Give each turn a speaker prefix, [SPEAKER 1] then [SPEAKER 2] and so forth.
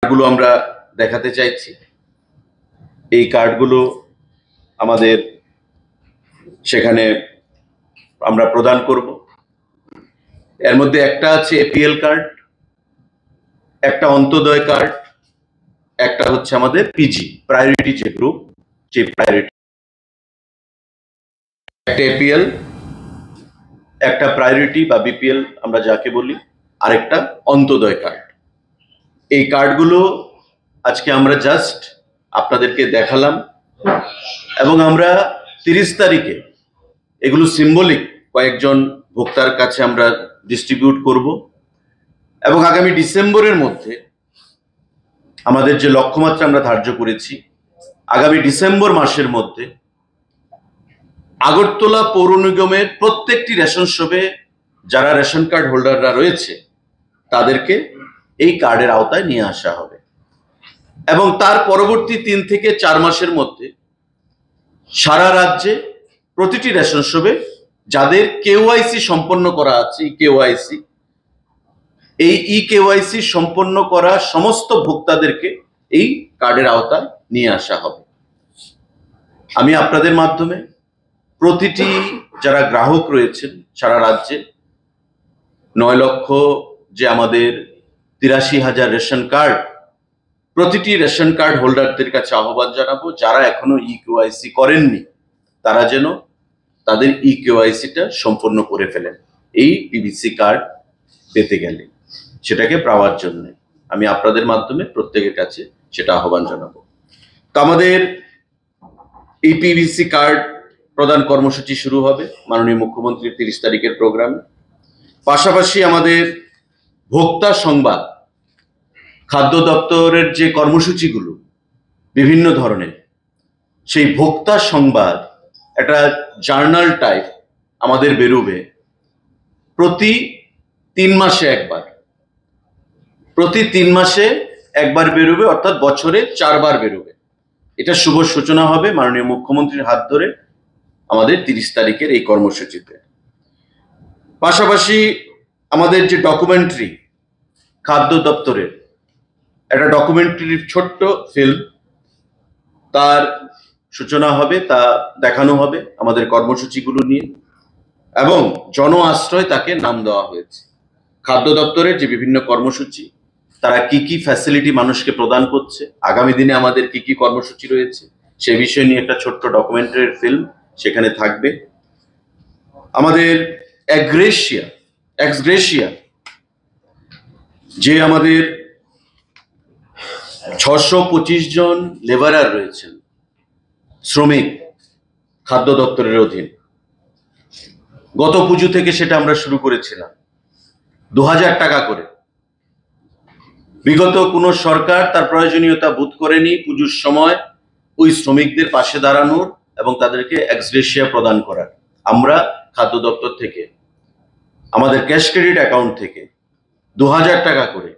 [SPEAKER 1] কার্ডগুলো আমরা দেখাতে চাইছি। এই কার্ডগুলো আমাদের সেখানে আমরা প্রদান করব। এর মধ্যে একটা আছে এপিএল কার্ড, একটা অন্তোদয় কার্ড, একটা হচ্ছে আমাদের পিজি প্রায়োরিটি যে গ্রুপ, যে প্রায়োরিটি, একটা এপিএল, একটা প্রায়োরিটি বা বিপিএল আমরা যাকে বলি, আরেকটা অন্তোদয় কার্ড। এই কার্ডগুলো আজকে আমরা জাস্ট আপনাদেরকে দেখালাম এবং আমরা 30 তারিখে এগুলো সিম্বলিক কয়েকজন ভোক্তার কাছে আমরা ডিস্ট্রিবিউট করব এবং আগামী ডিসেম্বরের মধ্যে আমাদের যে লক্ষ্যমাত্রা আমরা ধার্য করেছি, আগামী ডিসেম্বর মাসের মধ্যে আগরতলা পৌর নিগমের প্রত্যেকটি রেশন শপে যারা রেশন কার্ড হোল্ডাররা রয়েছে তাদেরকে এই কার্ডের আওতায় নিয়ে আসা হবে এবং তার পরবর্তী 3 থেকে 4 মাসের মধ্যে সারা রাজ্যে প্রতিটি রেশন শপে যাদের কেওয়াইসি সম্পন্ন করা আছে, এই কেওয়াইসি সম্পন্ন করা সমস্ত ভোক্তাদেরকে এই কার্ডের আওতায় নিয়ে আসা হবে। আমি আপনাদের মাধ্যমে প্রতিটি যারা গ্রাহক রয়েছেন সারা রাজ্যে 9 লক্ষ যে আমাদের 83,000 রেশন কার্ড, প্রতিটি রেশন কার্ড হোল্ডারদের কাছে আহ্বান জানাবো যারা এখনো কেওয়াইসি করেননি তারা যেন তাদের কেওয়াইসিটা সম্পন্ন করে ফেলেন এই পিভিসি কার্ড পেতে গেলে, সেটাকে পাওয়ার জন্য আমি আপনাদের মাধ্যমে প্রত্যেকের কাছে সেটা আহ্বান জানাবো। তো আমাদের এই পিভিসি কার্ড প্রদান কর্মসূচি শুরু হবে মাননীয় মুখ্যমন্ত্রীর 30 তারিখের প্রোগ্রামে। পাশাপাশি আমাদের ভোক্তা সংবাদ, খাদ্য দপ্তরের যে কর্মসূচিগুলো বিভিন্ন ধরনের, সেই ভোক্তা সংবাদ একটা জার্নাল টাইপ আমাদের বেরোবে প্রতি 3 মাসে একবার, প্রতি 3 মাসে একবার বেরোবে, অর্থাৎ বছরে 4 বার বেরোবে। এটা শুভ সূচনা হবে মাননীয় মুখ্যমন্ত্রীর হাত ধরে আমাদের 30 তারিখের এই কর্মসূচিতে। পাশাপাশি আমাদের যে ডকুমেন্টারি খাদ্য দপ্তরের একটা ডকুমেন্টারির ছোট্ট ফিল্ম, তার সূচনা হবে, তা দেখানো হবে আমাদের কর্মসূচিগুলো নিয়ে এবং জন আশ্রয় তাকে নাম দেওয়া হয়েছে। খাদ্য দপ্তরের যে বিভিন্ন কর্মসূচি, তারা কি কি ফ্যাসিলিটি মানুষকে প্রদান করছে, আগামী দিনে আমাদের কি কি কর্মসূচি রয়েছে সে বিষয় নিয়ে একটা ছোট্ট ডকুমেন্টারি ফিল্ম সেখানে থাকবে। আমাদের এক্সগ্রেশিয়া যে আমাদের 625 জন লেবারার রয়েছেন, শ্রমিক খাদ্য দপ্তরের অধীন, গত পুজো থেকে সেটা আমরা শুরু করেছিলাম 2000 টাকা করে। বিগত কোনো সরকার তার প্রয়োজনীয়তা বোধ করেনি পুজোর সময় ওই শ্রমিকদের পাশে দাঁড়ানোর এবং তাদেরকে এক্সগ্রেশিয়া প্রদান করার। আমরা খাদ্য দপ্তর থেকে আমাদের ক্যাশ ক্রেডিট অ্যাকাউন্ট থেকে 2000 টাকা করে